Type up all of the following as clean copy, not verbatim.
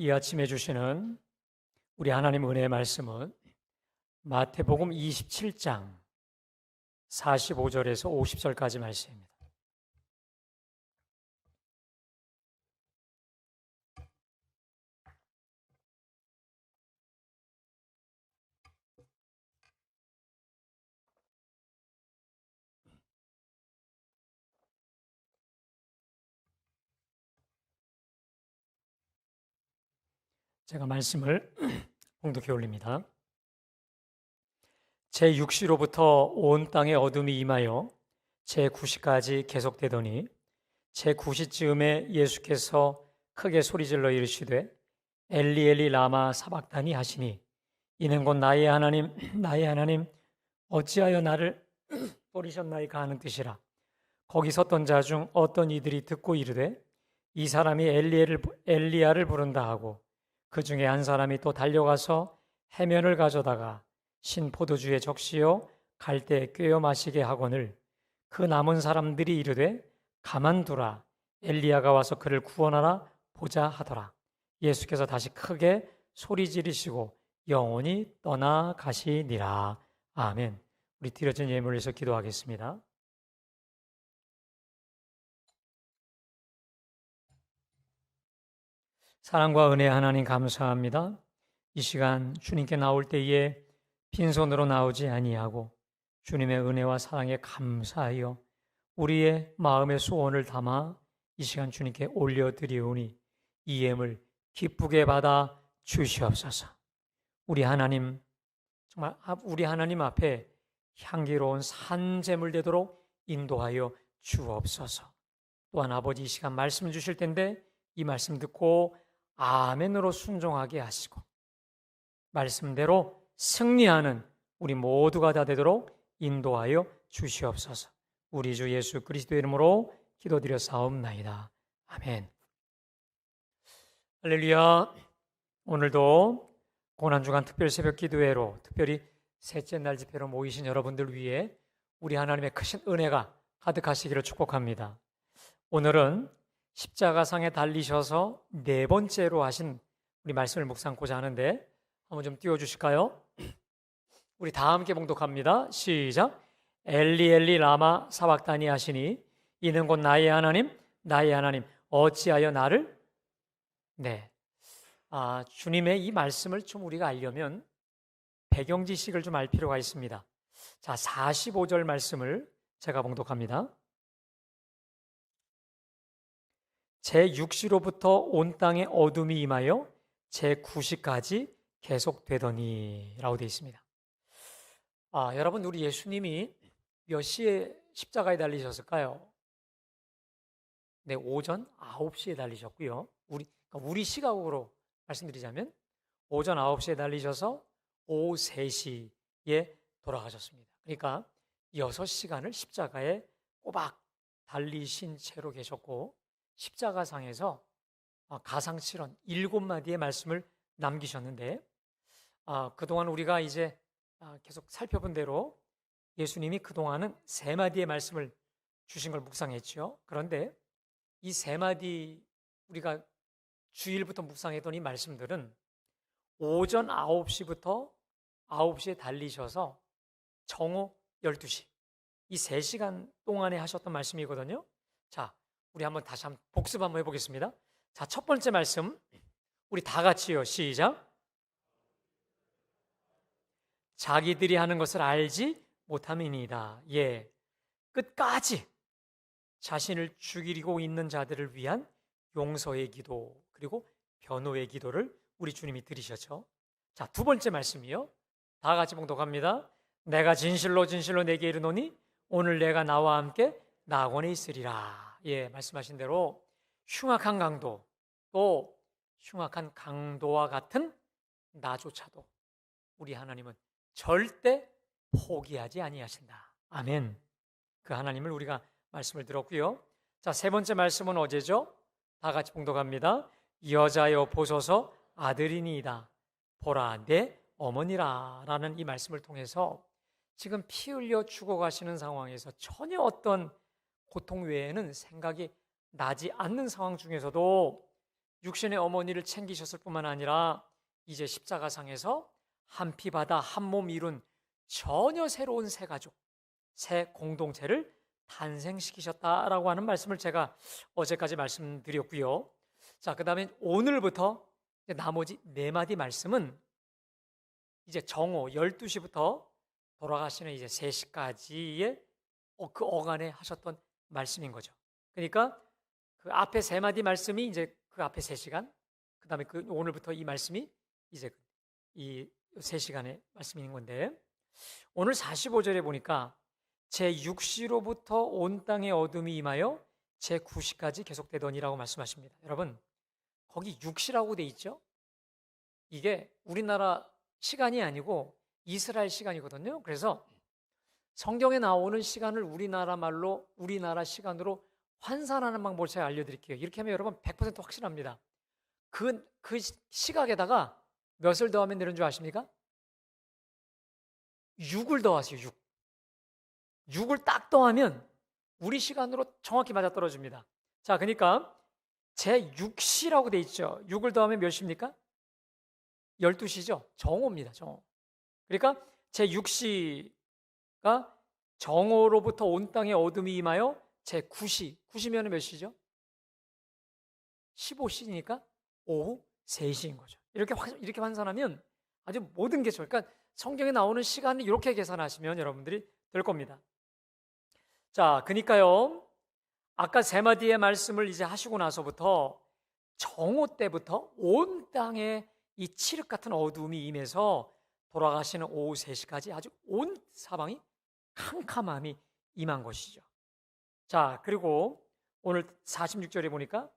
이 아침에 주시는 우리 하나님 은혜의 말씀은 마태복음 27장 45절에서 50절까지 말씀입니다. 제가 말씀을 봉독해 올립니다. 제6시로부터 온 땅에 어둠이 임하여 제9시까지 계속되더니 제9시쯤에 예수께서 크게 소리질러 이르시되 엘리 엘리 라마 사박다니 하시니 이는 곧 나의 하나님 나의 하나님 어찌하여 나를 버리셨나이까 하는 뜻이라. 거기 섰던 자 중 어떤 이들이 듣고 이르되 이 사람이 엘리야를 부른다 하고 그 중에 한 사람이 또 달려가서 해면을 가져다가 신 포도주에 적시어 갈대 꿰어 마시게 하거늘 그 남은 사람들이 이르되 가만두라 엘리야가 와서 그를 구원하라 보자 하더라. 예수께서 다시 크게 소리 지르시고 영원히 떠나가시니라. 아멘. 우리 드려진 예물을 위해서 기도하겠습니다. 사랑과 은혜 하나님 감사합니다. 이 시간 주님께 나올 때에 빈손으로 나오지 아니하고 주님의 은혜와 사랑에 감사하여 우리의 마음의 소원을 담아 이 시간 주님께 올려드리오니 이 예물 기쁘게 받아 주시옵소서. 우리 하나님 정말 우리 하나님 앞에 향기로운 산제물 되도록 인도하여 주옵소서. 또한 아버지 이 시간 말씀 주실 텐데 이 말씀 듣고 아멘으로 순종하게 하시고 말씀대로 승리하는 우리 모두가 다 되도록 인도하여 주시옵소서. 우리 주 예수 그리스도의 이름으로 기도드려 사옵나이다. 아멘. 할렐루야. 오늘도 고난주간 특별 새벽 기도회로 특별히 셋째 날 집회로 모이신 여러분들 위해 우리 하나님의 크신 은혜가 가득하시기를 축복합니다. 오늘은 십자가상에 달리셔서 네 번째로 하신 우리 말씀을 묵상하고자 하는데 한번 좀 띄워주실까요? 우리 다 함께 봉독합니다. 시작. 엘리 엘리 라마 사박다니 하시니 이는 곧 나의 하나님 나의 하나님 어찌하여 나를 주님의 이 말씀을 좀 우리가 알려면 배경 지식을 좀 알 필요가 있습니다. 자, 45절 말씀을 제가 봉독합니다. 제6시로부터 온 땅에 어둠이 임하여 제9시까지 계속되더니 라고 되어 있습니다. 여러분 우리 예수님이 몇 시에 십자가에 달리셨을까요? 네, 오전 9시에 달리셨고요. 우리 시각으로 말씀드리자면 오전 9시에 달리셔서 오후 3시에 돌아가셨습니다. 그러니까 6시간을 십자가에 꼬박 달리신 채로 계셨고 십자가상에서 가상칠언 7마디의 말씀을 남기셨는데 그동안 우리가 이제 계속 살펴본 대로 예수님이 그동안은 3마디의 말씀을 주신 걸 묵상했죠. 그런데 이 3마디 우리가 주일부터 묵상했던 이 말씀들은 오전 9시부터 9시에 달리셔서 정오 12시 이 3시간 동안에 하셨던 말씀이거든요. 자, 우리 다시 한번 복습 한번 해보겠습니다. 자, 첫 번째 말씀 우리 다 같이요. 시작. 자기들이 하는 것을 알지 못함이니이다. 예, 끝까지 자신을 죽이고 있는 자들을 위한 용서의 기도 그리고 변호의 기도를 우리 주님이 드리셨죠. 자, 두 번째 말씀이요. 다 같이 봉독합니다. 내가 진실로 진실로 내게 이르노니 오늘 내가 나와 함께 낙원에 있으리라. 예, 말씀하신 대로 흉악한 강도 또 흉악한 강도와 같은 나조차도 우리 하나님은 절대 포기하지 아니하신다. 아멘. 그 하나님을 우리가 말씀을 들었고요. 자, 세 번째 말씀은 어제죠? 다 같이 봉독합니다. 여자여 보소서 아들이니이다. 보라 내 어머니라 라는 이 말씀을 통해서 지금 피 흘려 죽어가시는 상황에서 전혀 어떤 고통 외에는 생각이 나지 않는 상황 중에서도 육신의 어머니를 챙기셨을 뿐만 아니라 이제 십자가상에서 한 피 바다 한 몸 이룬 전혀 새로운 새 가족, 새 공동체를 탄생시키셨다라고 하는 말씀을 제가 어제까지 말씀드렸고요. 자, 그 다음에 오늘부터 나머지 네 마디 말씀은 이제 정오 12시부터 돌아가시는 이제 3시까지의 그 어간에 하셨던 말씀인 거죠. 그러니까 그 앞에 세 마디 말씀이 이제 그 앞에 3시간, 그 다음에 그 오늘부터 이 말씀이 이제 이 3시간의 말씀인 건데, 오늘 45절에 보니까 제6시로부터 온 땅의 어둠이 임하여 제9시까지 계속되더니라고 말씀하십니다. 여러분, 거기 6시라고 돼 있죠? 이게 우리나라 시간이 아니고 이스라엘 시간이거든요. 그래서 성경에 나오는 시간을 우리나라 말로, 우리나라 시간으로 환산하는 방법을 제가 알려드릴게요. 이렇게 하면 여러분 100% 확실합니다. 그 시각에다가 몇을 더하면 되는 줄 아십니까? 6을 더하세요. 6. 6을 딱 더하면 우리 시간으로 정확히 맞아떨어집니다. 자, 그러니까 제6시라고 돼 있죠. 6을 더하면 몇 시입니까? 12시죠. 정오입니다. 정오. 그러니까 제6시가 정오로부터 온 땅에 어둠이 임하여 제9시. 9시면 몇 시죠? 15시니까 오후 3시인 거죠. 이렇게 환산하면 아주 모든 게 좋아요. 그러니까 성경에 나오는 시간을 이렇게 계산하시면 여러분들이 될 겁니다. 자, 그러니까요. 아까 세 마디의 말씀을 이제 하시고 나서부터 정오 때부터 온 땅에 이 칠흑 같은 어두움이 임해서 돌아가시는 오후 3시까지 아주 온 사방이 캄캄함이 임한 것이죠. 자, 그리고 오늘 46절에 보니까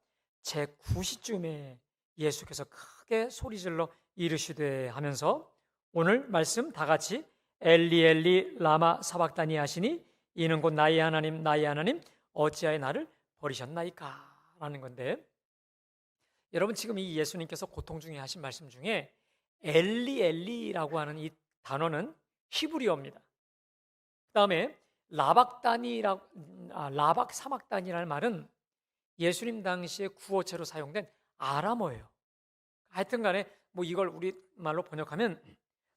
제9시쯤에 예수께서 크게 소리질러 이르시되 하면서 오늘 말씀 다 같이 엘리 엘리 라마 사박다니 하시니 이는 곧 나의 하나님 나의 하나님 어찌하여 나를 버리셨나이까 라는 건데, 여러분 지금 이 예수님께서 고통 중에 하신 말씀 중에 엘리 엘리라고 하는 이 단어는 히브리어입니다. 그 다음에 라박 사막단이라는 말은 예수님 당시에 구어체로 사용된 아람어예요. 하여튼 간에 뭐 이걸 우리말로 번역하면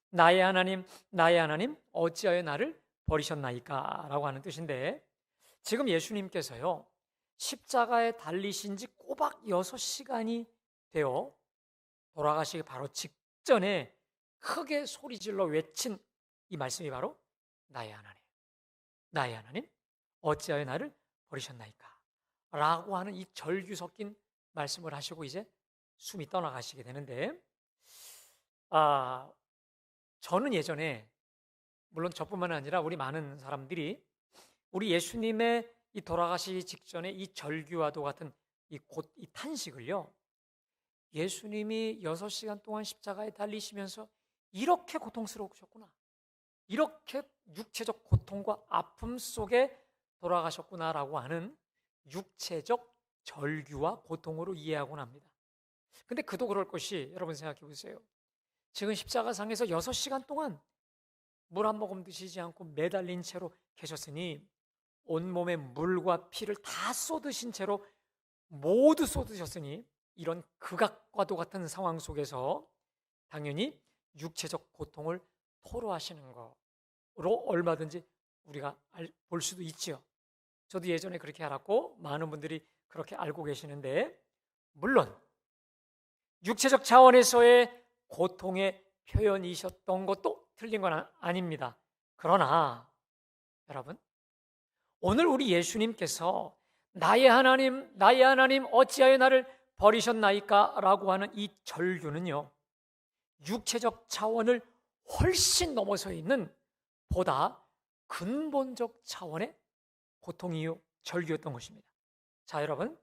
나의 하나님 어찌하여 나를 버리셨나이까 라고 하는 뜻인데, 지금 예수님께서요 십자가에 달리신 지 꼬박 6시간이 되어 돌아가시기 바로 직전에 크게 소리질러 외친 이 말씀이 바로 나의 하나님 어찌하여 나를 버리셨나이까 라고 하는 이 절규 섞인 말씀을 하시고 이제 숨이 떠나가시게 되는데, 저는 예전에 물론 저뿐만 아니라 우리 많은 사람들이 우리 예수님의 이 돌아가시기 직전에 이 절규와도 같은 이 탄식을요, 예수님이 6시간 동안 십자가에 달리시면서 이렇게 고통스러우셨구나, 이렇게 육체적 고통과 아픔 속에 돌아가셨구나라고 하는 육체적 절규와 고통으로 이해하곤 합니다. 근데 그도 그럴 것이, 여러분 생각해 보세요. 지금 십자가상에서 6시간 동안 물 한 모금 드시지 않고 매달린 채로 계셨으니 온몸에 물과 피를 다 쏟으신 채로 모두 쏟으셨으니 이런 극악과도 같은 상황 속에서 당연히 육체적 고통을 토로하시는 거로 얼마든지 우리가 볼 수도 있지요. 저도 예전에 그렇게 알았고 많은 분들이 그렇게 알고 계시는데, 물론 육체적 차원에서의 고통의 표현이셨던 것도 틀린 건 아닙니다. 그러나 여러분, 오늘 우리 예수님께서 나의 하나님 어찌하여 나를 버리셨나이까 라고 하는 이 절규는요, 육체적 차원을 훨씬 넘어서 있는 보다 근본적 차원의 고통이요 절규였던 것입니다. 자, 여러분,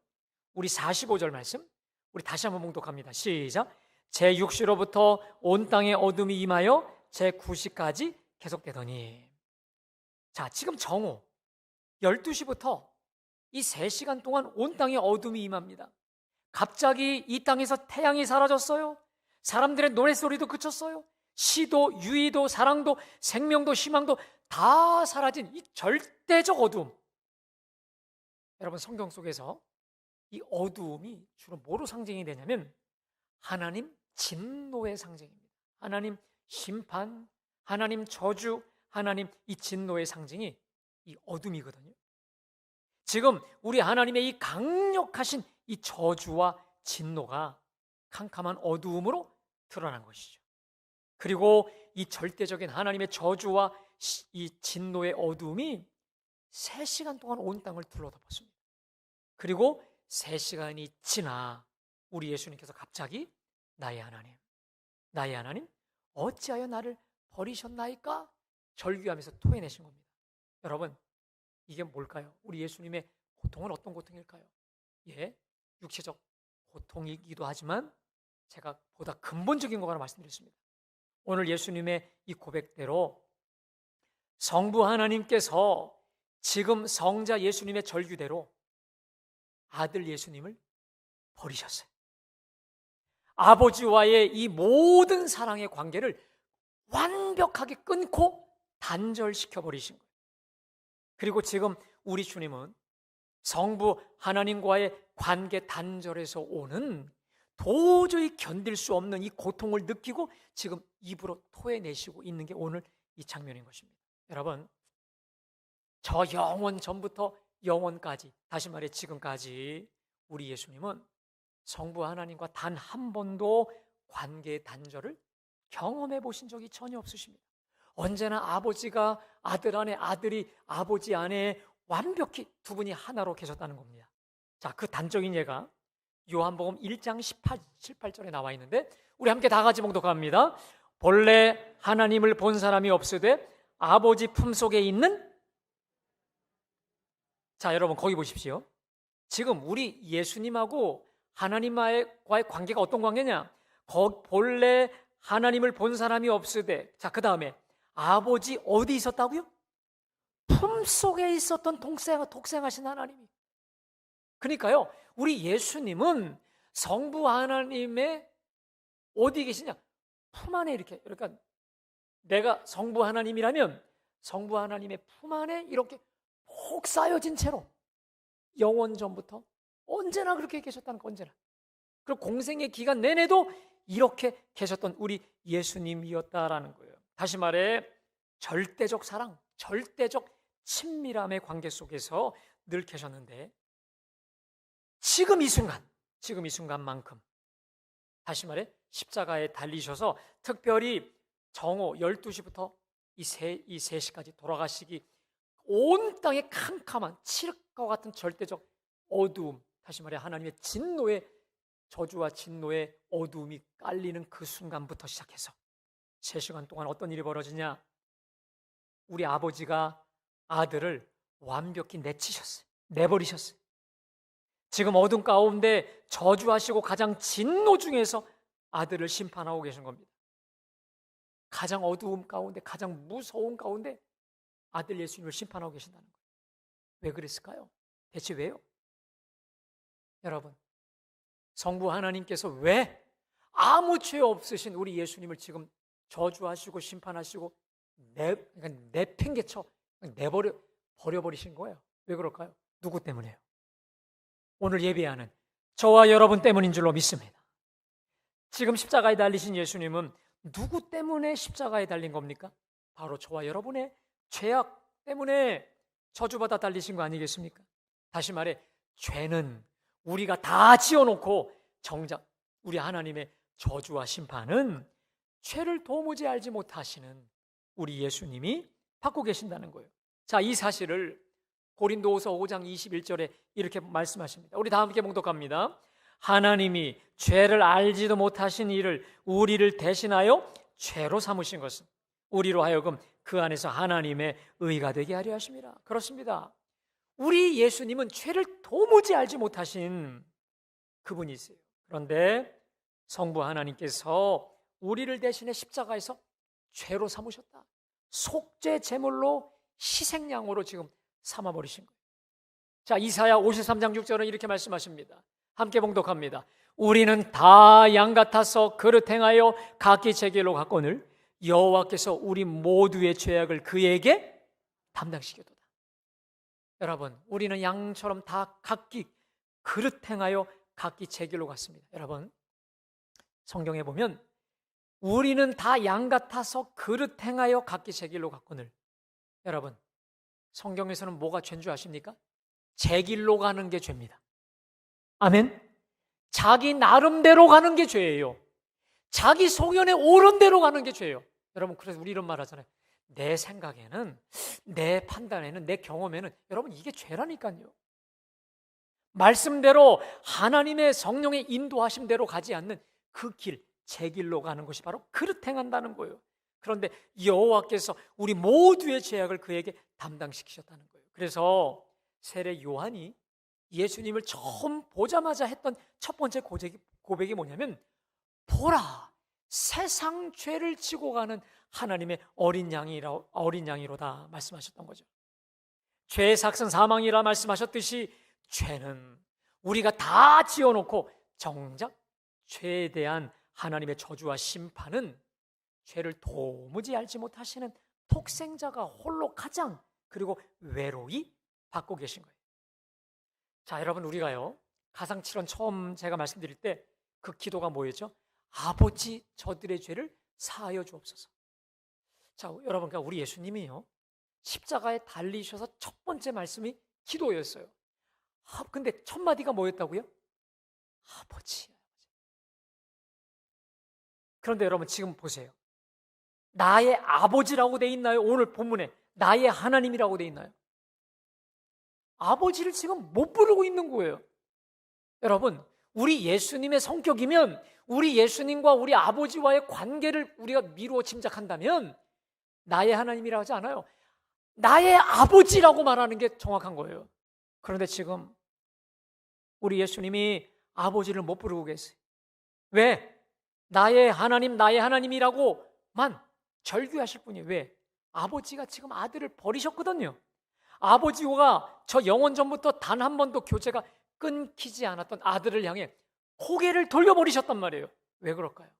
우리 45절 말씀 우리 다시 한번 봉독합니다. 시작. 제6시로부터 온 땅의 어둠이 임하여 제9시까지 계속되더니. 자, 지금 정오 12시부터 이 3시간 동안 온 땅에 어둠이 임합니다. 갑자기 이 땅에서 태양이 사라졌어요. 사람들의 노랫소리도 그쳤어요. 시도, 유의도, 사랑도, 생명도, 희망도 다 사라진 이 절대적 어둠. 여러분, 성경 속에서 이 어두움이 주로 뭐로 상징이 되냐면 하나님 진노의 상징입니다. 하나님 심판, 하나님 저주, 하나님 이 진노의 상징이 이 어둠이거든요. 지금 우리 하나님의 이 강력하신 이 저주와 진노가 캄캄한 어두움으로 드러난 것이죠. 그리고 이 절대적인 하나님의 저주와 이 진노의 어두움이 3시간 동안 온 땅을 둘러덮었습니다. 그리고 3시간이 지나 우리 예수님께서 갑자기 나의 하나님 어찌하여 나를 버리셨나이까? 절규하면서 토해내신 겁니다. 여러분, 이게 뭘까요? 우리 예수님의 고통은 어떤 고통일까요? 예, 육체적 고통이기도 하지만 제가 보다 근본적인 거 하나 말씀드렸습니다. 오늘 예수님의 이 고백대로 성부 하나님께서 지금 성자 예수님의 절규대로 아들 예수님을 버리셨어요. 아버지와의 이 모든 사랑의 관계를 완벽하게 끊고 단절시켜 버리신 거예요. 그리고 지금 우리 주님은 성부 하나님과의 관계 단절에서 오는 도저히 견딜 수 없는 이 고통을 느끼고 지금 입으로 토해내시고 있는 게 오늘 이 장면인 것입니다. 여러분, 저 영원 전부터 영원까지, 다시 말해 지금까지 우리 예수님은 성부 하나님과 단 한 번도 관계의 단절을 경험해 보신 적이 전혀 없으십니다. 언제나 아버지가 아들 안에, 아들이 아버지 안에 완벽히 두 분이 하나로 계셨다는 겁니다. 자, 그 단적인 예가 요한복음 1장 18절에 나와 있는데 우리 함께 다 같이 봉독합니다. 본래 하나님을 본 사람이 없으되 아버지 품속에 있는, 자, 여러분 거기 보십시오. 지금 우리 예수님하고 하나님과의 관계가 어떤 관계냐? 본래 하나님을 본 사람이 없으되, 자, 그 다음에 아버지 어디 있었다고요? 품속에 있었던 독생하신 하나님이. 그러니까요, 우리 예수님은 성부 하나님의 어디 계시냐? 품 안에 이렇게, 그러니까 내가 성부 하나님이라면 성부 하나님의 품 안에 이렇게 푹 쌓여진 채로 영원 전부터 언제나 그렇게 계셨다는 거, 언제나. 그리고 공생의 기간 내내도 이렇게 계셨던 우리 예수님이었다라는 거예요. 다시 말해 절대적 사랑, 절대적 친밀함의 관계 속에서 늘 계셨는데 지금 이 순간만큼 다시 말해 십자가에 달리셔서 특별히 정오 12시부터 이 3시까지 돌아가시기 온 땅에 캄캄한 칠흑과 같은 절대적 어두움, 다시 말해 하나님의 진노의 저주와 진노의 어두움이 깔리는 그 순간부터 시작해서 3시간 동안 어떤 일이 벌어지냐? 우리 아버지가 아들을 완벽히 내치셨어요. 내버리셨어요. 지금 어둠 가운데 저주하시고 가장 진노 중에서 아들을 심판하고 계신 겁니다. 가장 어두움 가운데, 가장 무서운 가운데 아들 예수님을 심판하고 계신다는 거예요. 왜 그랬을까요? 대체 왜요? 여러분, 성부 하나님께서 왜 아무 죄 없으신 우리 예수님을 지금 저주하시고 심판하시고 내팽개쳐 버려버리신 거예요? 왜 그럴까요? 누구 때문에요? 오늘 예배하는 저와 여러분 때문인 줄로 믿습니다. 지금 십자가에 달리신 예수님은 누구 때문에 십자가에 달린 겁니까? 바로 저와 여러분의 죄악 때문에 저주받아 달리신 거 아니겠습니까? 다시 말해 죄는 우리가 다 지어놓고 정작 우리 하나님의 저주와 심판은 죄를 도무지 알지 못하시는 우리 예수님이 받고 계신다는 거예요. 자, 이 사실을 고린도후서 5장 21절에 이렇게 말씀하십니다. 우리 다 함께 봉독합니다. 하나님이 죄를 알지도 못하신 이를 우리를 대신하여 죄로 삼으신 것은 우리로 하여금 그 안에서 하나님의 의가 되게 하려 하심이라. 그렇습니다. 우리 예수님은 죄를 도무지 알지 못하신 그분이세요. 그런데 성부 하나님께서 우리를 대신해 십자가에서 죄로 삼으셨다. 속죄 제물로 희생양으로 지금 삼아버리신 거예요. 자, 이사야 53장 6절은 이렇게 말씀하십니다. 함께 봉독합니다. 우리는 다 양 같아서 그릇 행하여 각기 제 길로 갔거늘 여호와께서 우리 모두의 죄악을 그에게 담당시켜도다. 여러분, 우리는 양처럼 다 각기 그릇 행하여 각기 제 길로 갔습니다. 여러분, 성경에 보면 우리는 다 양 같아서 그릇 행하여 각기 제 길로 갔거늘. 여러분, 성경에서는 뭐가 죄인 줄 아십니까? 제 길로 가는 게 죄입니다. 아멘. 자기 나름대로 가는 게 죄예요. 자기 소견에 옳은 대로 가는 게 죄예요. 여러분, 그래서 우리 이런 말 하잖아요. 내 생각에는, 내 판단에는, 내 경험에는, 여러분, 이게 죄라니까요. 말씀대로 하나님의 성령의 인도하심대로 가지 않는 그 길, 제 길로 가는 것이 바로 그릇 행한다는 거예요. 그런데 여호와께서 우리 모두의 죄악을 그에게 담당시키셨다는 거예요. 그래서 세례 요한이 예수님을 처음 보자마자 했던 첫 번째 고백이 뭐냐면, 보라, 세상 죄를 지고 가는 하나님의 어린 양이로다 말씀하셨던 거죠. 죄의 삭은 사망이라 말씀하셨듯이 죄는 우리가 다 지어놓고 정작 죄에 대한 하나님의 저주와 심판은 죄를 도무지 알지 못하시는 독생자가 홀로 가장 그리고 외로이 받고 계신 거예요. 자, 여러분, 우리가요 가상칠언 처음 제가 말씀드릴 때 그 기도가 뭐였죠? 아버지, 저들의 죄를 사하여 주옵소서. 자, 여러분, 그러니까 우리 예수님이요 십자가에 달리셔서 첫 번째 말씀이 기도였어요. 근데 첫 마디가 뭐였다고요? 아버지. 그런데 여러분, 지금 보세요. 나의 아버지라고 돼 있나요? 오늘 본문에 나의 하나님이라고 돼 있나요? 아버지를 지금 못 부르고 있는 거예요. 여러분, 우리 예수님의 성격이면 우리 예수님과 우리 아버지와의 관계를 우리가 미루어 짐작한다면 나의 하나님이라고 하지 않아요. 나의 아버지라고 말하는 게 정확한 거예요. 그런데 지금 우리 예수님이 아버지를 못 부르고 계세요. 왜? 나의 하나님이라고만 절규하실 뿐이에요. 왜? 아버지가 지금 아들을 버리셨거든요. 아버지와 저 영원 전부터 단 한 번도 교제가 끊기지 않았던 아들을 향해 고개를 돌려버리셨단 말이에요. 왜 그럴까요?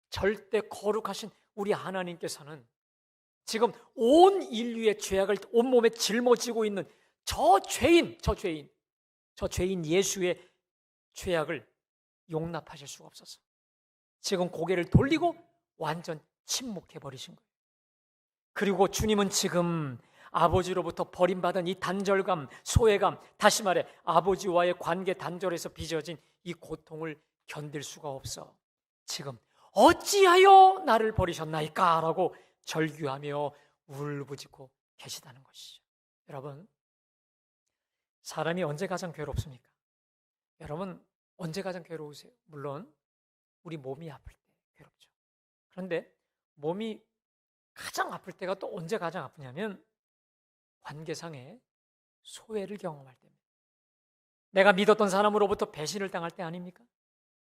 절대 거룩하신 우리 하나님께서는 지금 온 인류의 죄악을 온몸에 짊어지고 있는 저 죄인 예수의 죄악을 용납하실 수가 없어서 지금 고개를 돌리고 완전 침묵해버리신 거예요. 그리고 주님은 지금 아버지로부터 버림받은 이 단절감, 소외감, 다시 말해 아버지와의 관계 단절에서 빚어진 이 고통을 견딜 수가 없어 지금 어찌하여 나를 버리셨나이까? 라고 절규하며 울부짖고 계시다는 것이죠. 여러분, 사람이 언제 가장 괴롭습니까? 여러분, 언제 가장 괴로우세요? 물론 우리 몸이 아플 때 괴롭죠. 그런데 몸이 가장 아플 때가 또 언제 가장 아프냐면 관계상의 소외를 경험할 때입니다. 내가 믿었던 사람으로부터 배신을 당할 때 아닙니까?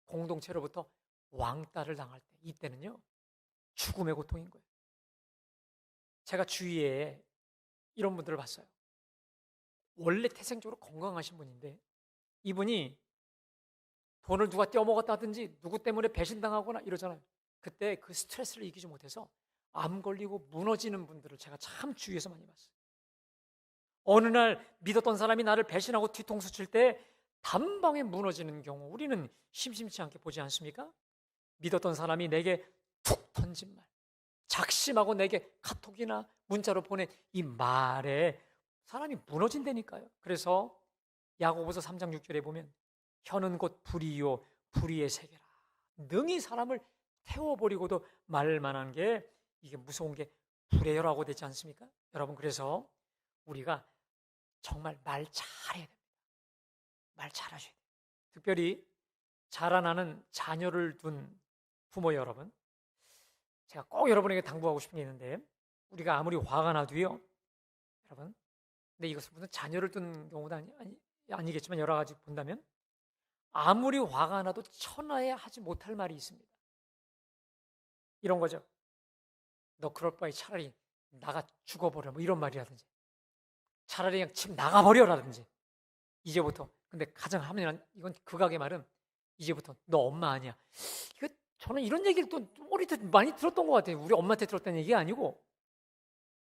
공동체로부터 왕따를 당할 때, 이때는요 죽음의 고통인 거예요. 제가 주위에 이런 분들을 봤어요. 원래 태생적으로 건강하신 분인데 이분이 돈을 누가 떼어먹었다든지 누구 때문에 배신당하거나 이러잖아요. 그때 그 스트레스를 이기지 못해서 암 걸리고 무너지는 분들을 제가 참 주위에서 많이 봤어요. 어느 날 믿었던 사람이 나를 배신하고 뒤통수 칠 때 단방에 무너지는 경우 우리는 심심치 않게 보지 않습니까? 믿었던 사람이 내게 툭 던진 말, 작심하고 내게 카톡이나 문자로 보낸 이 말에 사람이 무너진다니까요. 그래서 야고보서 3장 6절에 보면 혀는 곧 불이요 불의의 세계라. 능히 사람을 태워버리고도 말만한 게 이게 무서운 게 불의 혀라고 되지 않습니까? 여러분, 그래서 우리가 정말 말 잘해야 됩니다. 말 잘하셔야 돼요. 특별히 자라나는 자녀를 둔 부모 여러분, 제가 꼭 여러분에게 당부하고 싶은 게 있는데 우리가 아무리 화가 나도요, 여러분, 근데 이것은 무슨 자녀를 둔 경우도 아니겠지만 여러 가지 본다면 아무리 화가 나도 천하에 하지 못할 말이 있습니다. 이런 거죠. 너 그럴 바에 차라리 나가 죽어버려, 뭐 이런 말이라든지 차라리 그냥 집 나가버려라든지 이제부터. 근데 가장 하면 이건 극악의 말은 이제부터 너 엄마 아니야. 이거 저는 이런 얘기를 또 어릴 때 많이 들었던 것 같아요. 우리 엄마한테 들었다는 얘기가 아니고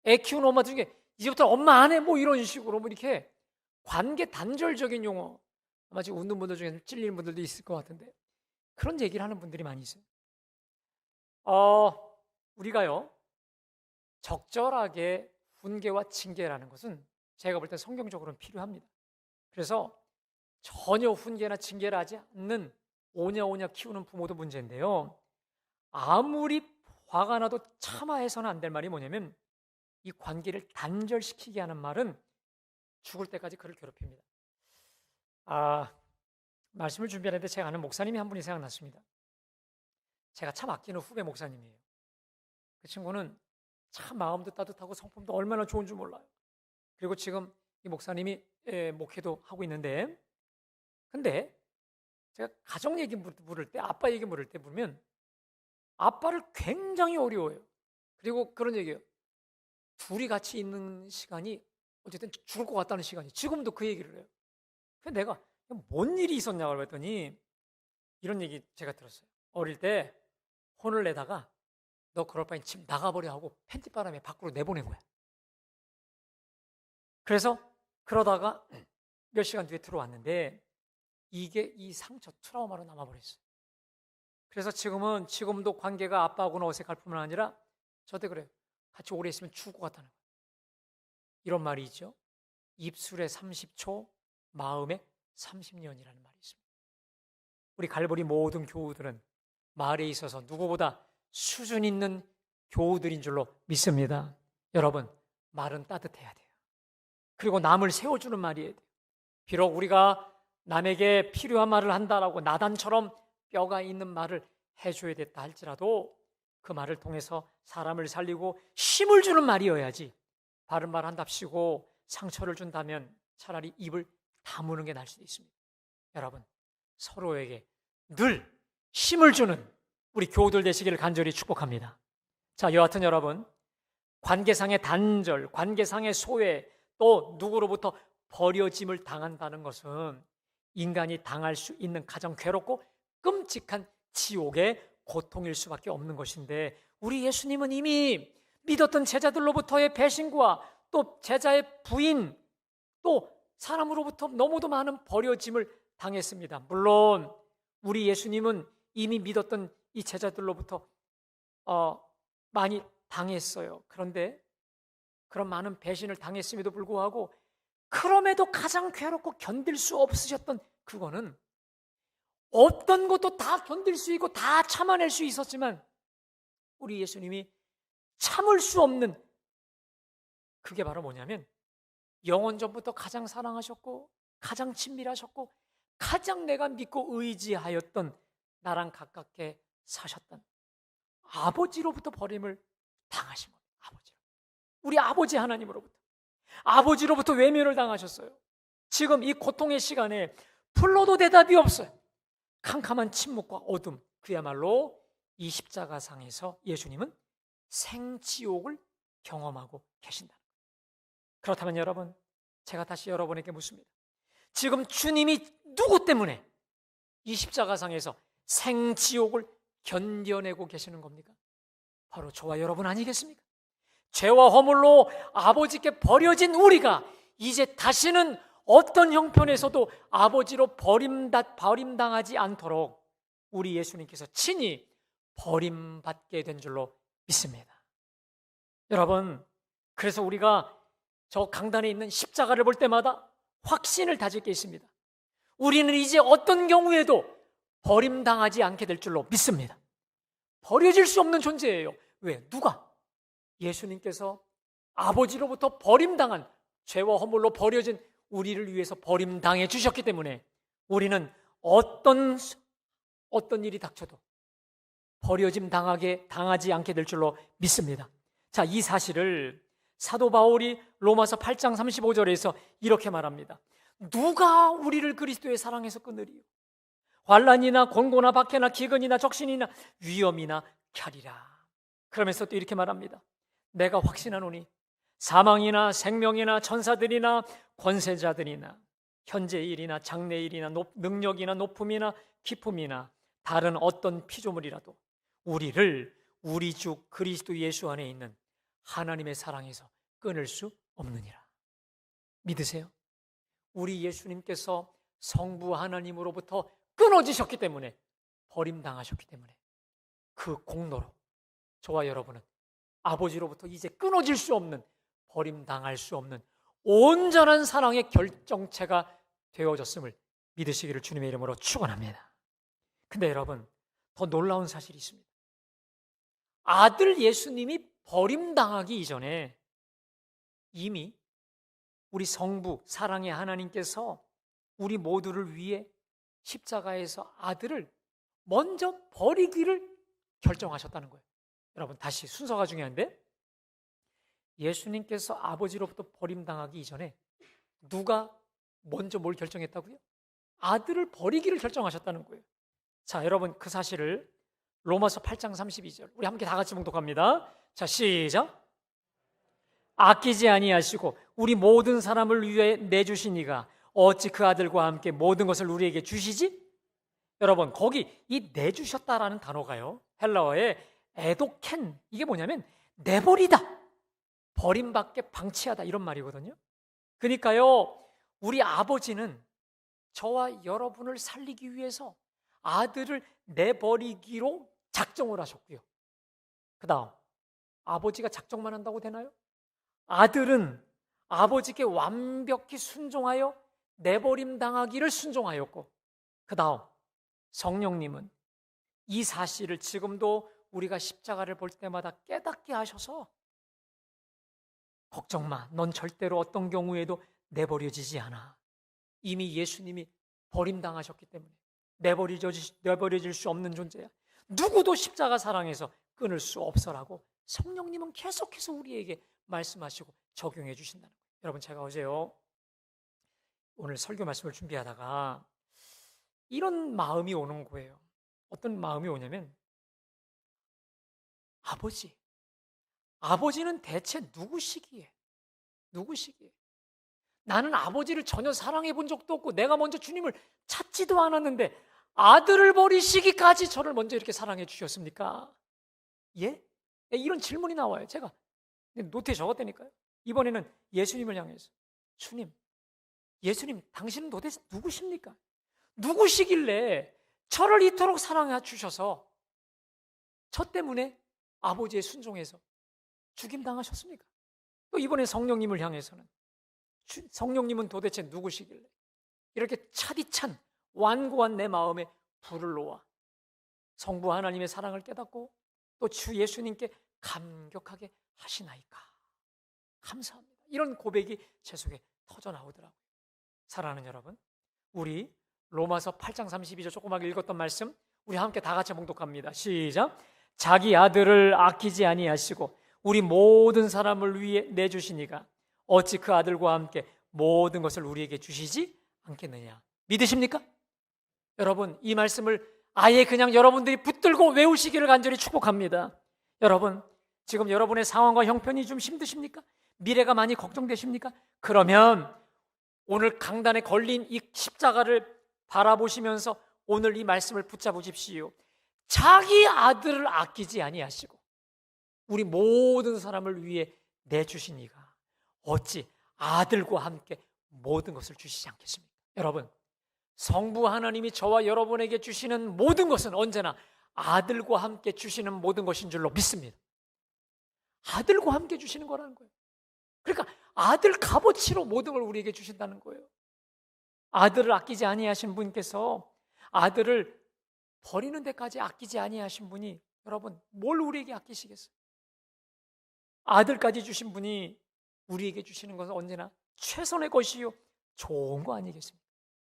애 키우는 엄마 중에 이제부터 엄마 안 해, 뭐 이런 식으로 뭐 이렇게 관계 단절적인 용어. 아마 지금 웃는 분들 중에 찔리는 분들도 있을 것 같은데 그런 얘기를 하는 분들이 많이 있어요. 우리가요 적절하게 훈계와 징계라는 것은 제가 볼 때 성경적으로는 필요합니다. 그래서 전혀 훈계나 징계를 하지 않는 오냐오냐 키우는 부모도 문제인데요. 아무리 화가 나도 참아해서는 안 될 말이 뭐냐면 이 관계를 단절시키게 하는 말은 죽을 때까지 그를 괴롭힙니다. 말씀을 준비하는데 제가 아는 목사님이 한 분이 생각났습니다. 제가 참 아끼는 후배 목사님이에요. 그 친구는 참 마음도 따뜻하고 성품도 얼마나 좋은 줄 몰라요. 그리고 지금 이 목사님이 목회도 하고 있는데 근데 제가 가정 얘기 물을 때 아빠 얘기 물을 때 보면 아빠를 굉장히 어려워해요. 그리고 그런 얘기예요. 둘이 같이 있는 시간이 어쨌든 죽을 것 같다는 시간이 지금도 그 얘기를 해요. 그래서 내가 뭔 일이 있었냐고 그랬더니 이런 얘기 제가 들었어요. 어릴 때 혼을 내다가 너 그럴 바엔 집 나가버려 하고 팬티바람에 밖으로 내보낸 거야. 그래서 그러다가 몇 시간 뒤에 들어왔는데 이게 이 상처 트라우마로 남아버렸어요. 그래서 지금도 관계가 아빠하고는 어색할 뿐만 아니라 저한테 그래요. 같이 오래 있으면 죽을 것 같다는 거예요. 이런 말이 있죠. 입술에 30초, 마음에 30년이라는 말이 있습니다. 우리 갈보리 모든 교우들은 말에 있어서 누구보다 수준 있는 교우들인 줄로 믿습니다. 여러분, 말은 따뜻해야 돼요. 그리고 남을 세워주는 말이에요. 비록 우리가 남에게 필요한 말을 한다라고 나단처럼 뼈가 있는 말을 해줘야 됐다 할지라도 그 말을 통해서 사람을 살리고 힘을 주는 말이어야지 바른 말 한답시고 상처를 준다면 차라리 입을 다무는 게 나을 수도 있습니다. 여러분, 서로에게 늘 힘을 주는 우리 교우들 되시기를 간절히 축복합니다. 자, 여하튼 여러분, 관계상의 단절, 관계상의 소외, 또 누구로부터 버려짐을 당한다는 것은 인간이 당할 수 있는 가장 괴롭고 끔찍한 지옥의 고통일 수밖에 없는 것인데 우리 예수님은 이미 믿었던 제자들로부터의 배신과 또 제자의 부인 또 사람으로부터 너무도 많은 버려짐을 당했습니다. 물론 우리 예수님은 이미 믿었던 이 제자들로부터 많이 당했어요. 그런데 그런 많은 배신을 당했음에도 불구하고 그럼에도 가장 괴롭고 견딜 수 없으셨던 그거는 어떤 것도 다 견딜 수 있고 다 참아낼 수 있었지만 우리 예수님이 참을 수 없는 그게 바로 뭐냐면 영원전부터 가장 사랑하셨고 가장 친밀하셨고 가장 내가 믿고 의지하였던 나랑 가깝게 사셨던 아버지로부터 버림을 당하신 겁니다. 아버지로. 우리 아버지 하나님으로부터. 아버지로부터 외면을 당하셨어요. 지금 이 고통의 시간에 불러도 대답이 없어요. 캄캄한 침묵과 어둠, 그야말로 이 십자가상에서 예수님은 생지옥을 경험하고 계신다. 그렇다면 여러분, 제가 다시 여러분에게 묻습니다. 지금 주님이 누구 때문에 이 십자가상에서 생지옥을 견뎌내고 계시는 겁니까? 바로 저와 여러분 아니겠습니까? 죄와 허물로 아버지께 버려진 우리가 이제 다시는 어떤 형편에서도 아버지로 버림당하지 않도록 우리 예수님께서 친히 버림받게 된 줄로 믿습니다. 여러분, 그래서 우리가 저 강단에 있는 십자가를 볼 때마다 확신을 다질 게 있습니다. 우리는 이제 어떤 경우에도 버림당하지 않게 될 줄로 믿습니다. 버려질 수 없는 존재예요. 왜? 누가? 예수님께서 아버지로부터 버림당한 죄와 허물로 버려진 우리를 위해서 버림당해 주셨기 때문에 우리는 어떤 일이 닥쳐도 버려짐 당하지 않게 될 줄로 믿습니다. 자, 이 사실을 사도 바울이 로마서 8장 35절에서 이렇게 말합니다. 누가 우리를 그리스도의 사랑에서 끊으리요? 환난이나 곤고나 박해나 기근이나 적신이나 위험이나 켜리라. 그러면서 또 이렇게 말합니다. 내가 확신하노니 사망이나 생명이나 천사들이나 권세자들이나 현재의 일이나 장래의 일이나 능력이나 높음이나 기쁨이나 다른 어떤 피조물이라도 우리를 우리 주 그리스도 예수 안에 있는 하나님의 사랑에서 끊을 수 없느니라. 믿으세요? 우리 예수님께서 성부 하나님으로부터 끊어지셨기 때문에, 버림당하셨기 때문에 그 공로로 저와 여러분은 아버지로부터 이제 끊어질 수 없는, 버림당할 수 없는 온전한 사랑의 결정체가 되어졌음을 믿으시기를 주님의 이름으로 축원합니다. 근데 여러분, 더 놀라운 사실이 있습니다. 아들 예수님이 버림당하기 이전에 이미 우리 성부 사랑의 하나님께서 우리 모두를 위해 십자가에서 아들을 먼저 버리기를 결정하셨다는 거예요. 여러분, 다시 순서가 중요한데, 예수님께서 아버지로부터 버림당하기 이전에 누가 먼저 뭘 결정했다고요? 아들을 버리기를 결정하셨다는 거예요. 자, 여러분, 그 사실을 로마서 8장 32절 우리 함께 다 같이 봉독합니다. 자, 시작. 아끼지 아니하시고 우리 모든 사람을 위해 내주신 이가 어찌 그 아들과 함께 모든 것을 우리에게 주시지? 여러분, 거기 이 내주셨다라는 단어가요, 헬라어의 에도켄, 이게 뭐냐면 내버리다, 버림받게 방치하다, 이런 말이거든요. 그러니까요, 우리 아버지는 저와 여러분을 살리기 위해서 아들을 내버리기로 작정을 하셨고요. 그 다음, 아버지가 작정만 한다고 되나요? 아들은 아버지께 완벽히 순종하여 내버림 당하기를 순종하였고, 그 다음 성령님은 이 사실을 지금도 우리가 십자가를 볼 때마다 깨닫게 하셔서 걱정 마, 넌 절대로 어떤 경우에도 내버려지지 않아. 이미 예수님이 버림당하셨기 때문에 내버려질 수 없는 존재야. 누구도 십자가 사랑에서 끊을 수 없어라고 성령님은 계속해서 우리에게 말씀하시고 적용해 주신다는 거예요. 여러분, 제가 어제요, 오늘 설교 말씀을 준비하다가 이런 마음이 오는 거예요. 어떤 마음이 오냐면, 아버지는 대체 누구시기에? 나는 아버지를 전혀 사랑해 본 적도 없고 내가 먼저 주님을 찾지도 않았는데 아들을 버리시기까지 저를 먼저 이렇게 사랑해 주셨습니까? 예? 이런 질문이 나와요. 제가 노트에 적었다니까요. 이번에는 예수님을 향해서, 예수님, 당신은 도대체 누구십니까? 누구시길래 저를 이토록 사랑해 주셔서 저 때문에 아버지의 순종에서 죽임당하셨습니까? 또 이번에 성령님을 향해서는, 성령님은 도대체 누구시길래 이렇게 차디찬 완고한 내 마음에 불을 놓아 성부 하나님의 사랑을 깨닫고 또 주 예수님께 감격하게 하시나이까? 감사합니다. 이런 고백이 제 속에 터져 나오더라고요. 사랑하는 여러분, 우리 로마서 8장 32절 조그맣게 읽었던 말씀 우리 함께 다 같이 봉독합니다. 시작. 자기 아들을 아끼지 아니하시고 우리 모든 사람을 위해 내주시니가 어찌 그 아들과 함께 모든 것을 우리에게 주시지 않겠느냐? 믿으십니까? 여러분, 이 말씀을 아예 그냥 여러분들이 붙들고 외우시기를 간절히 축복합니다. 여러분, 지금 여러분의 상황과 형편이 좀 힘드십니까? 미래가 많이 걱정되십니까? 그러면 오늘 강단에 걸린 이 십자가를 바라보시면서 오늘 이 말씀을 붙잡으십시오. 자기 아들을 아끼지 아니하시고 우리 모든 사람을 위해 내주신 이가 어찌 아들과 함께 모든 것을 주시지 않겠습니까? 여러분, 성부 하나님이 저와 여러분에게 주시는 모든 것은 언제나 아들과 함께 주시는 모든 것인 줄로 믿습니다. 아들과 함께 주시는 거라는 거예요. 그러니까 아들 값어치로 모든 걸 우리에게 주신다는 거예요. 아들을 아끼지 아니하신 분께서 아들을 버리는 데까지 아끼지 아니하신 분이, 여러분, 뭘 우리에게 아끼시겠어요? 아들까지 주신 분이 우리에게 주시는 것은 언제나 최선의 것이요 좋은 거 아니겠습니까?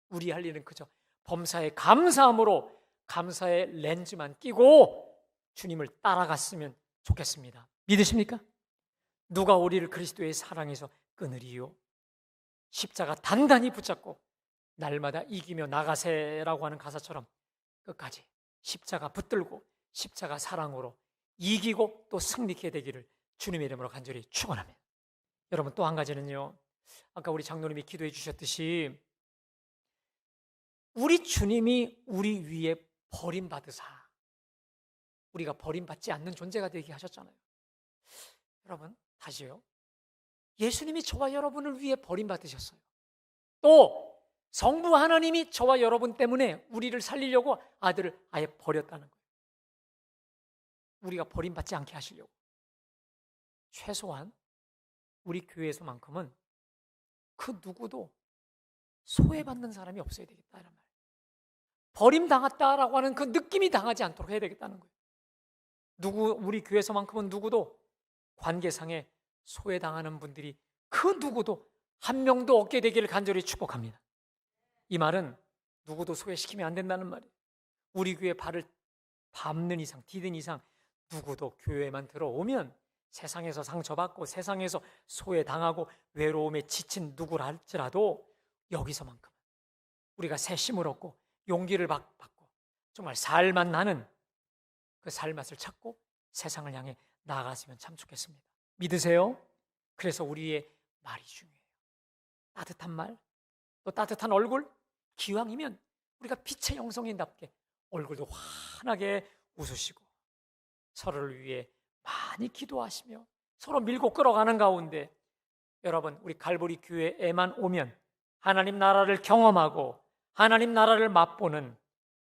우리 할 일은 그저 범사에 감사함으로 감사의 렌즈만 끼고 주님을 따라갔으면 좋겠습니다. 믿으십니까? 누가 우리를 그리스도의 사랑에서 끊으리요? 십자가 단단히 붙잡고 날마다 이기며 나가세라고 하는 가사처럼 끝까지 십자가 붙들고 십자가 사랑으로 이기고 또 승리케 되기를 주님의 이름으로 간절히 축원합니다. 여러분, 또 한 가지는요, 아까 우리 장로님이 기도해 주셨듯이 우리 주님이 우리 위에 버림받으사 우리가 버림받지 않는 존재가 되게 하셨잖아요. 여러분, 다시요, 예수님이 저와 여러분을 위해 버림받으셨어요. 또 성부 하나님이 저와 여러분 때문에 우리를 살리려고 아들을 아예 버렸다는 거예요. 우리가 버림받지 않게 하시려고. 최소한 우리 교회에서만큼은 그 누구도 소외받는 사람이 없어야 되겠다는 말이에요. 버림당했다라고 하는 그 느낌이 당하지 않도록 해야 되겠다는 거예요. 우리 교회에서만큼은 누구도 관계상에 소외당하는 분들이 그 누구도 한 명도 없게 되기를 간절히 축복합니다. 이 말은 누구도 소외시키면 안 된다는 말이에요. 우리 교회 발을 밟는 이상, 디딘 이상 누구도 교회만 들어오면 세상에서 상처받고 세상에서 소외당하고 외로움에 지친 누구라 할지라도 여기서만큼 우리가 새 힘을 얻고 용기를 받고 정말 살맛 나는 그 살맛을 찾고 세상을 향해 나아갔으면 참 좋겠습니다. 믿으세요? 그래서 우리의 말이 중요해요. 따뜻한 말, 또 따뜻한 얼굴, 기왕이면 우리가 빛의 영성인답게 얼굴도 환하게 웃으시고 서로를 위해 많이 기도하시며 서로 밀고 끌어가는 가운데 여러분, 우리 갈보리 교회에만 오면 하나님 나라를 경험하고 하나님 나라를 맛보는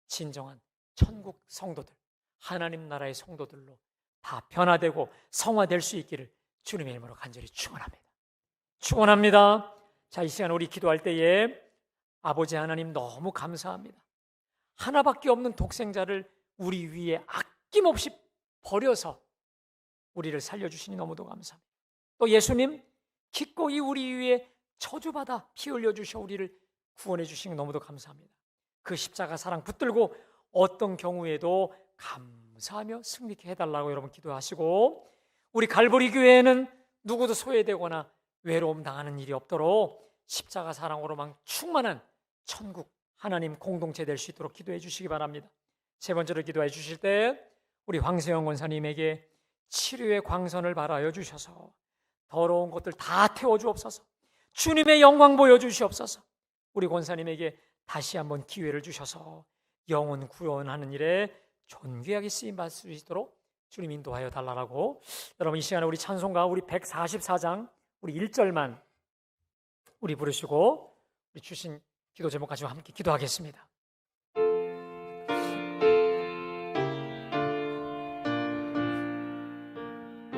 진정한 천국 성도들, 하나님 나라의 성도들로 다 변화되고 성화될 수 있기를 주님의 이름으로 간절히 축원합니다. 축원합니다. 자, 이 시간 우리 기도할 때에 아버지 하나님 너무 감사합니다. 하나밖에 없는 독생자를 우리 위에 아낌없이 버려서 우리를 살려주시니 너무도 감사합니다. 또 예수님 기꺼이 우리 위에 저주받아 피 흘려주셔 우리를 구원해 주시니 너무도 감사합니다. 그 십자가 사랑 붙들고 어떤 경우에도 감사하며 승리케 해달라고 여러분 기도하시고, 우리 갈보리 교회에는 누구도 소외되거나 외로움 당하는 일이 없도록 십자가 사랑으로만 충만한 천국 하나님 공동체 될 수 있도록 기도해 주시기 바랍니다. 세 번째로 기도해 주실 때 우리 황세영 권사님에게 치료의 광선을 발하여 주셔서 더러운 것들 다 태워 주옵소서. 주님의 영광 보여 주시옵소서. 우리 권사님에게 다시 한번 기회를 주셔서 영혼 구원하는 일에 존귀하게 쓰임 받을 수 있도록 주님 인도하여 달라고, 여러분 이 시간에 우리 찬송가 우리 144장 우리 1절만 우리 부르시고 우리 주신 기도 제목 가지고 함께 기도하겠습니다.